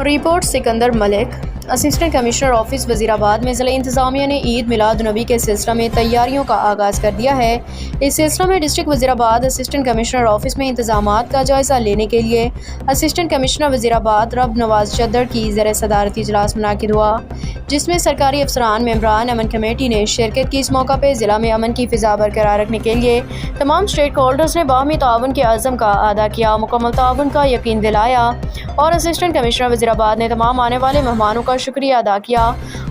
Report Sikandar Malik. Assistant commissioner office Wazirabad में ज़िला इंतज़ामिया ने ईद मिलाद-उन-नबी के सिलसिले में तैयारियों का आगाज़ कर दिया है। इस सिलसिले में district Wazirabad assistant commissioner office में इंतज़ामात का जायज़ा लेने के लिए असिस्टेंट कमिश्नर वज़ीराबाद रब नवाज चद्दड़ की ज़र सदारती इजलास मुनाकिद हुआ, जिसमें सरकारी अफसरान मेंबरान अमन कमेटी ने शिरकत की। इस मौका पर ज़िला में अमन की फ़िज़ा बरकरार रखने के लिए तमाम स्टेक होल्डर्स ने बाहमी ताउन के अज़म का अदा किया, मुकम्मल ताउन का यकीन दिलाया और असिस्टेंट कमिश्नर वज़ीराबाद ने तमाम आने वाले मेहमानों का शुक्रिया अदा किया।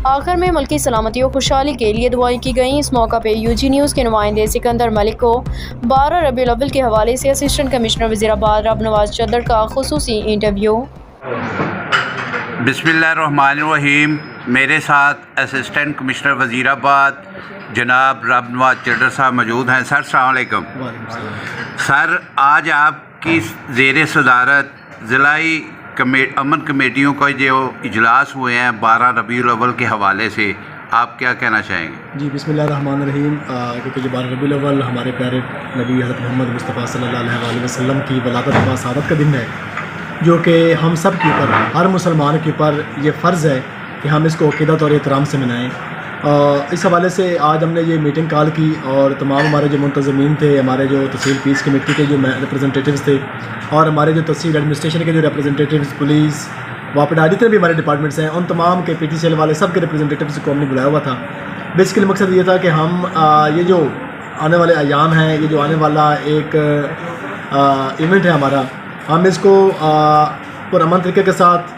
आखिर में मुल्की सलामती और खुशहाली के लिए दुआएं की गईं। इस मौका पर यूजी न्यूज़ के नुमाइंदे सिकंदर मलिक को 12 रबीउल अव्वल के हवाले से असिस्टेंट कमिश्नर वज़ीराबाद रब नवाज चद्दड़ का खुसूसी इंटरव्यू। बिस्मिल्लाहिर्रहमानिर्रहीम। मेरे साथ असिस्टेंट कमिश्नर वज़ीराबाद जनाब रब नवाज चद्दड़ साहब मौजूद हैं। सर अस्सलाम वालेकुम। सर, आज आपकी ज़ेर सदारत ज़िलाई अमन कमेटियों का जो इजलास हुए हैं 12 रबीउल अव्वल के हवाले से, आप क्या कहना चाहेंगे? जी, बिस्मिल्लाहिर्रहमानिर्रहीम। क्योंकि जो 12 रबीउल अव्वल हमारे प्यारे नबी हज़रत मोहम्मद मुस्तफ़ा सल्लल्लाहु अलैहि वसल्लम की वलादत व शहादत का दिन है, जो कि हम सब के ऊपर, हर मुसलमान के ऊपर ये फ़र्ज़ है कि हम इसको अक़ीदत और एहतराम से मनाएँ। इस हवाले से आज हमने ये मीटिंग कॉल की और तमाम हमारे जो मुंतज़मीन थे, हमारे जो तहसील पीस कमेटी के जो रिप्रेजेंटेटिव्स थे और हमारे जो तहसील एडमिनिस्ट्रेशन के जो रिप्रेजेंटेटिव्स, पुलिस, वापडा, जितने भी हमारे डिपार्टमेंट्स हैं, उन तमाम के PTCL वाले सब के रिप्रेजेंटेटिव्स को हमने बुलाया हुआ था। बेसिकली मकसद ये था कि हम ये जो आने वाले अयाम हैं, ये जो आने वाला एक इवेंट है हमारा, हम इसको पुरअमन तरीके के साथ,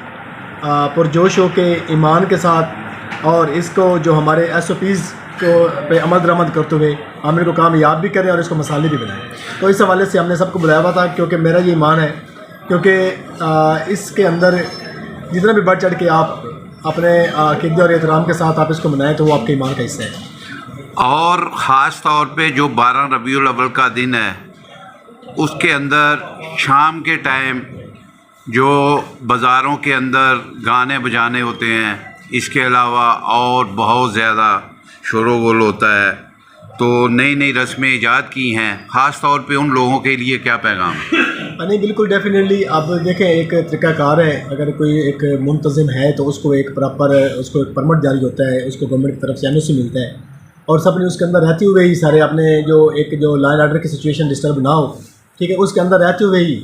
पुरजोश हो के, ईमान के साथ और इसको जो हमारे SOPs को पे अमल दरामद करते हुए हम इनको कामयाब भी करें और इसको मसाले भी बनाएं। तो इस हवाले से हमने सबको बुलाया हुआ था, क्योंकि मेरा ये ईमान है, क्योंकि इसके अंदर जितना भी बढ़ चढ़ के आप अपने अक़ीदे और एहतराम के साथ आप इसको मनाएं तो वो आपके ईमान का हिस्सा है। और ख़ास तौर पे जो 12 रबीउल अव्वल का दिन है, उसके अंदर शाम के टाइम जो बाज़ारों के अंदर गाने बजाने होते हैं, इसके अलावा और बहुत ज़्यादा शोर-गुल होता है, तो नई नई रस्में ईजाद की हैं। ख़ास तौर पे उन लोगों के लिए क्या पैगाम है? नहीं, बिल्कुल डेफिनेटली। अब देखें, एक तरीक़ाकार है, अगर कोई एक मुंतज़िम है तो उसको एक प्रॉपर उसको एक परमिट जारी होता है, उसको गवर्नमेंट की तरफ से NOC मिलता है और सब ने उसके अंदर रहते हुए ही सारे अपने जो लॉ एंड ऑर्डर की सिचुएशन डिस्टर्ब ना हो, ठीक है, उसके अंदर रहते हुए ही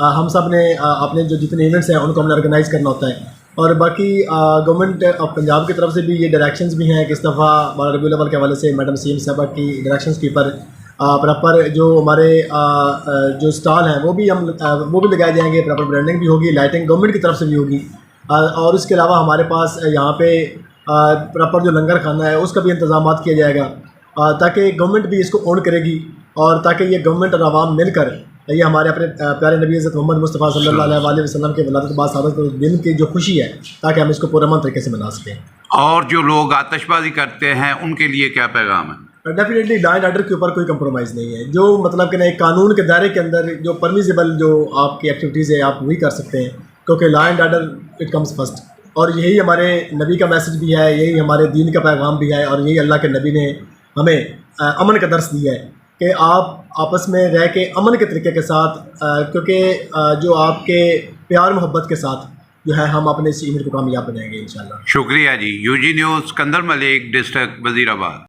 हम सब ने अपने जो जितने इवेंट्स हैं उनको हमने ऑर्गेनाइज़ करना होता है। और बाकी गवर्नमेंट ऑफ पंजाब की तरफ से भी ये डायरेक्शंस भी हैं कि इस दफ़ा 12 रबीउल अव्वल के हवाले से मैडम CM साहबा की डायरेक्शंस के ऊपर प्रॉपर जो हमारे जो स्टॉल हैं वो भी लगाए जाएंगे, प्रॉपर ब्रांडिंग भी होगी, लाइटिंग गवर्नमेंट की तरफ से भी होगी और उसके अलावा हमारे पास यहाँ पे प्रॉपर जो लंगर खाना है उसका भी इंतज़ाम किया जाएगा, ताकि गवर्नमेंट भी इसको ऑन करेगी और ताकि ये गवर्नमेंट और आवाम मिलकर ये हमारे अपने प्यारे नबी हज़रत मोहम्मद मुस्तफ़ा सल्लल्लाहु अलैहि वसल्लम के वलादत बाद शहादत के दिन की जो खुशी है, ताकि हम इसको पुरअमन तरीके से मना सकें। और जो लोग आतिशबाज़ी करते हैं उनके लिए क्या पैगाम है? डेफिनेटली लॉ एंड ऑर्डर के ऊपर कोई कंप्रोमाइज़ नहीं है। जो मतलब कि एक कानून के दायरे के अंदर जो परमिसिबल जो आपकी एक्टिविटीज़ है आप वही कर सकते हैं, क्योंकि law and order it comes first. और यही हमारे नबी का मैसेज भी है, यही हमारे दीन का पैगाम भी है और यही अल्लाह के नबी ने हमें अमन का दर्स दिया है कि आप आपस में रह के अमन के तरीके के साथ, क्योंकि जो आपके प्यार मोहब्बत के साथ जो है हम अपने इस इवेंट को कामयाब बनाएंगे इंशाल्लाह। शुक्रिया जी। UG news Sikandar Malik, district Wazirabad.